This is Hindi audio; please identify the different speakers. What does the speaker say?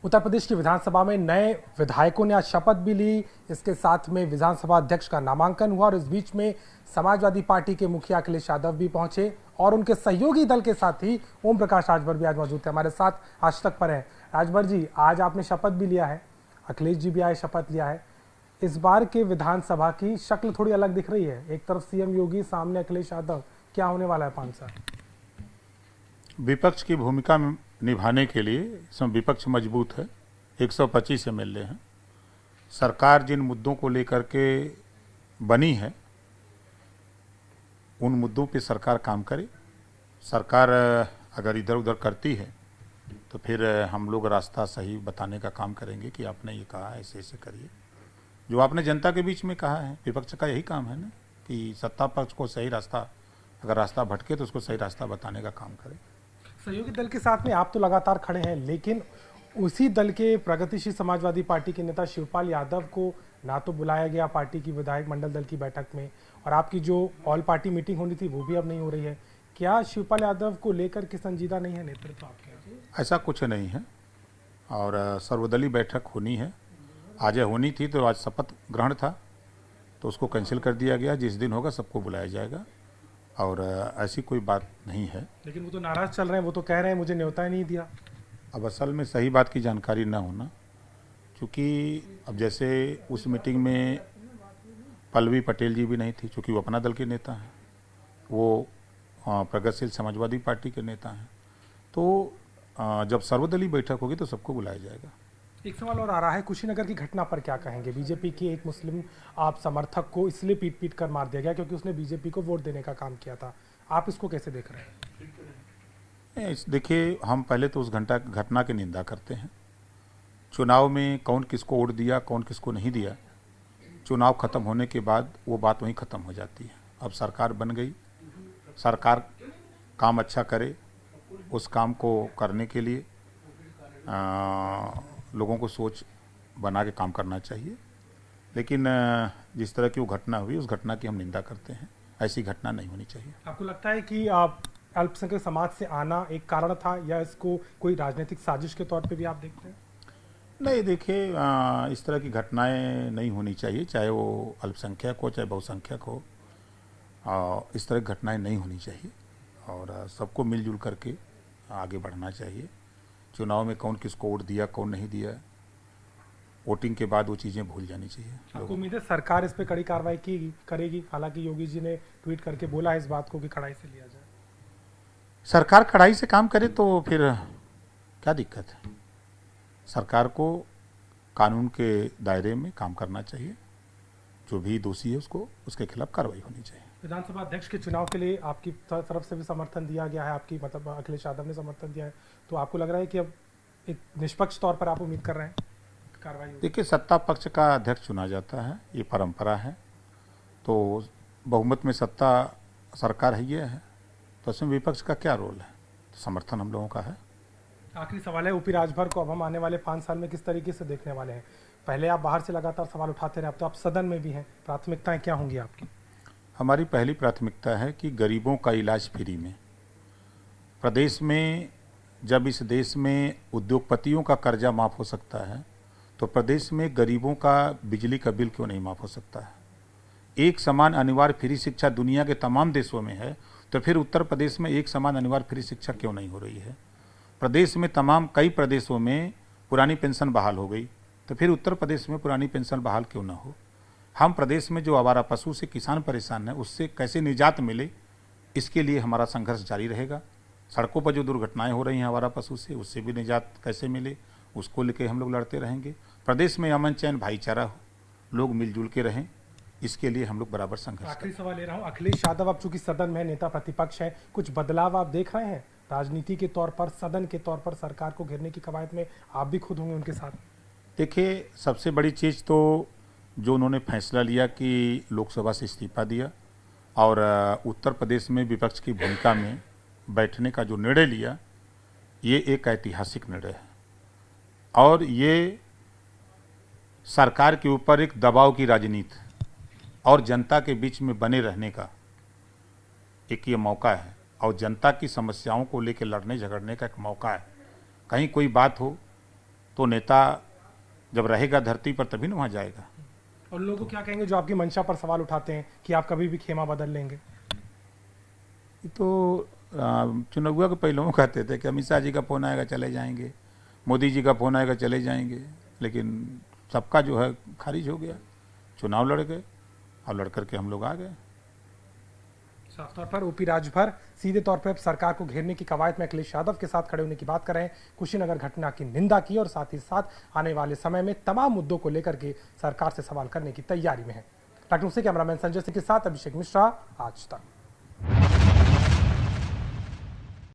Speaker 1: उत्तर प्रदेश की विधानसभा में नए विधायकों ने आज शपथ भी ली। इसके साथ में विधानसभा अध्यक्ष का नामांकन हुआ और इस बीच में समाजवादी पार्टी के मुखिया अखिलेश यादव भी पहुंचे और उनके सहयोगी दल के साथ ही ओम प्रकाश राजभर भी आज मौजूद थे। हमारे साथ आज तक पर है। राजभर जी, आज आपने शपथ भी लिया है, अखिलेश जी भी आए शपथ लिया है। इस बार के विधानसभा की शक्ल थोड़ी अलग दिख रही है। एक तरफ सीएम योगी, सामने अखिलेश यादव। क्या होने वाला है 5 साल?
Speaker 2: विपक्ष की भूमिका निभाने के लिए इसमें विपक्ष मजबूत है। 125 एमएलए हैं। सरकार जिन मुद्दों को लेकर के बनी है उन मुद्दों पे सरकार काम करे। सरकार अगर इधर उधर करती है तो फिर हम लोग रास्ता सही बताने का काम करेंगे कि आपने ये कहा ऐसे ऐसे करिए। जो आपने जनता के बीच में कहा है, विपक्ष का यही काम है ना कि सत्ता पक्ष को सही रास्ता, अगर रास्ता भटके तो उसको सही रास्ता बताने का काम करें।
Speaker 1: सहयोगी दल के साथ में आप तो लगातार खड़े हैं, लेकिन उसी दल के प्रगतिशील समाजवादी पार्टी के नेता शिवपाल यादव को ना तो बुलाया गया पार्टी की विधायक मंडल दल की बैठक में, और आपकी जो ऑल पार्टी मीटिंग होनी थी वो भी अब नहीं हो रही है। क्या शिवपाल यादव को लेकर के संजीदा नहीं है नेतृत्व आपके?
Speaker 2: ऐसा कुछ नहीं है और सर्वदलीय बैठक होनी है। आज होनी थी तो आज शपथ ग्रहण था तो उसको कैंसिल कर दिया गया। जिस दिन होगा सबको बुलाया जाएगा और ऐसी कोई बात नहीं है।
Speaker 1: लेकिन वो तो नाराज चल रहे हैं, वो तो कह रहे हैं मुझे न्योता ही नहीं दिया।
Speaker 2: अब असल में सही बात की जानकारी ना होना, क्योंकि अब जैसे उस मीटिंग में पल्लवी पटेल जी भी नहीं थी, क्योंकि वो अपना दल के नेता हैं, वो प्रगतिशील समाजवादी पार्टी के नेता हैं। तो जब सर्वदलीय बैठक होगी तो सबको बुलाया जाएगा।
Speaker 1: एक सवाल और आ रहा है, कुशीनगर की घटना पर क्या कहेंगे? बीजेपी की एक मुस्लिम आप समर्थक को इसलिए पीट पीट कर मार दिया गया क्योंकि उसने बीजेपी को वोट देने का काम किया था। आप इसको कैसे देख रहे हैं?
Speaker 2: देखिए, हम पहले तो उस घटना की निंदा करते हैं। चुनाव में कौन किसको वोट दिया, कौन किसको नहीं दिया, चुनाव खत्म होने के बाद वो बात वहीं ख़त्म हो जाती है। अब सरकार बन गई, सरकार काम अच्छा करे, उस काम को करने के लिए लोगों को सोच बना के काम करना चाहिए। लेकिन जिस तरह की वो घटना हुई उस घटना की हम निंदा करते हैं। ऐसी घटना नहीं होनी चाहिए।
Speaker 1: आपको लगता है कि आप अल्पसंख्यक समाज से आना एक कारण था या इसको कोई राजनीतिक साजिश के तौर पे भी आप देखते हैं?
Speaker 2: नहीं, देखिए, इस तरह की घटनाएं नहीं होनी चाहिए, चाहे वो अल्पसंख्यक हो चाहे बहुसंख्यक हो। इस तरह की घटनाएं नहीं होनी चाहिए और सबको मिलजुल करके आगे बढ़ना चाहिए। चुनाव में कौन किसको वोट दिया, कौन नहीं दिया, वोटिंग के बाद वो चीज़ें भूल जानी चाहिए।
Speaker 1: आपको उम्मीद है सरकार इस पे कड़ी कार्रवाई करेगी? हालांकि योगी जी ने ट्वीट करके बोला है इस बात को कि कड़ाई से लिया जाए।
Speaker 2: सरकार कड़ाई से काम करे तो फिर क्या दिक्कत है? सरकार को कानून के दायरे में काम करना चाहिए। जो भी दोषी है उसको उसके खिलाफ कार्रवाई होनी चाहिए।
Speaker 1: विधानसभा अध्यक्ष के चुनाव के लिए आपकी तरफ से भी समर्थन दिया गया है, आपकी मतलब अखिलेश यादव ने समर्थन दिया है, तो आपको लग रहा है कि अब एक निष्पक्ष तौर पर आप उम्मीद कर रहे हैं कार्रवाई?
Speaker 2: देखिए, सत्ता पक्ष का अध्यक्ष चुना जाता है, ये परंपरा है। तो बहुमत में सत्ता सरकार है, ये है, तो उसमें विपक्ष का क्या रोल है? तो समर्थन हम लोगों का है।
Speaker 1: आखिरी सवाल है, ऊपी राजभर को अब हम आने वाले 5 साल में किस तरीके से देखने वाले हैं? पहले आप बाहर से लगातार सवाल उठाते रहे, अब तो आप सदन में भी हैं। प्राथमिकताएं क्या होंगी आपकी?
Speaker 2: हमारी पहली प्राथमिकता है कि गरीबों का इलाज फ्री में। प्रदेश में जब इस देश में उद्योगपतियों का कर्जा माफ़ हो सकता है तो प्रदेश में गरीबों का बिजली का बिल क्यों नहीं माफ़ हो सकता है? एक समान अनिवार्य फ्री शिक्षा दुनिया के तमाम देशों में है, तो फिर उत्तर प्रदेश में एक समान अनिवार्य फ्री शिक्षा क्यों नहीं हो रही है? प्रदेश में कई प्रदेशों में पुरानी पेंशन बहाल हो गई, तो फिर उत्तर प्रदेश में पुरानी पेंशन बहाल क्यों ना हो? हम प्रदेश में जो आवारा पशु से किसान परेशान है उससे कैसे निजात मिले, इसके लिए हमारा संघर्ष जारी रहेगा। सड़कों पर जो दुर्घटनाएं हो रही हैं आवारा पशु से, उससे भी निजात कैसे मिले, उसको लेकर हम लोग लड़ते रहेंगे। प्रदेश में अमन चैन भाईचारा हो, लोग मिलजुल के रहें, इसके लिए हम लोग बराबर संघर्ष।
Speaker 1: आखिरी सवाल ले रहा हूँ, अखिलेश यादव अब चूंकि सदन में नेता प्रतिपक्ष है, कुछ बदलाव आप देख रहे हैं राजनीति के तौर पर, सदन के तौर पर? सरकार को घेरने की कवायद में आप भी खुद होंगे उनके साथ।
Speaker 2: देखिए, सबसे बड़ी चीज़ तो जो उन्होंने फैसला लिया कि लोकसभा से इस्तीफा दिया और उत्तर प्रदेश में विपक्ष की भूमिका में बैठने का जो निर्णय लिया, ये एक ऐतिहासिक निर्णय है और ये सरकार के ऊपर एक दबाव की राजनीति और जनता के बीच में बने रहने का एक ये मौका है और जनता की समस्याओं को लेकर लड़ने झगड़ने का एक मौका है। कहीं कोई बात हो तो नेता जब रहेगा धरती पर तभी ना वहाँ जाएगा।
Speaker 1: और लोगों को क्या कहेंगे जो आपकी मंशा पर सवाल उठाते हैं कि आप कभी भी खेमा बदल लेंगे?
Speaker 2: ये तो चुनाव के पहले वो कहते थे कि अमित शाह जी का फ़ोन आएगा चले जाएंगे, मोदी जी का फ़ोन आएगा चले जाएंगे, लेकिन सबका जो है खारिज हो गया। चुनाव लड़ गए और लड़ करके हम लोग आ गए।
Speaker 1: साफ तौर पर ओपी राजभर सीधे तौर पर सरकार को घेरने की कवायद में अखिलेश यादव के साथ खड़े होने की बात कर रहे हैं। कुशीनगर घटना की निंदा की और साथ ही साथ आने वाले समय में तमाम मुद्दों को लेकर के सरकार से सवाल करने की तैयारी में है। लखनऊ से कैमरामैन संजय सिंह के साथ अभिषेक मिश्रा, आज तक।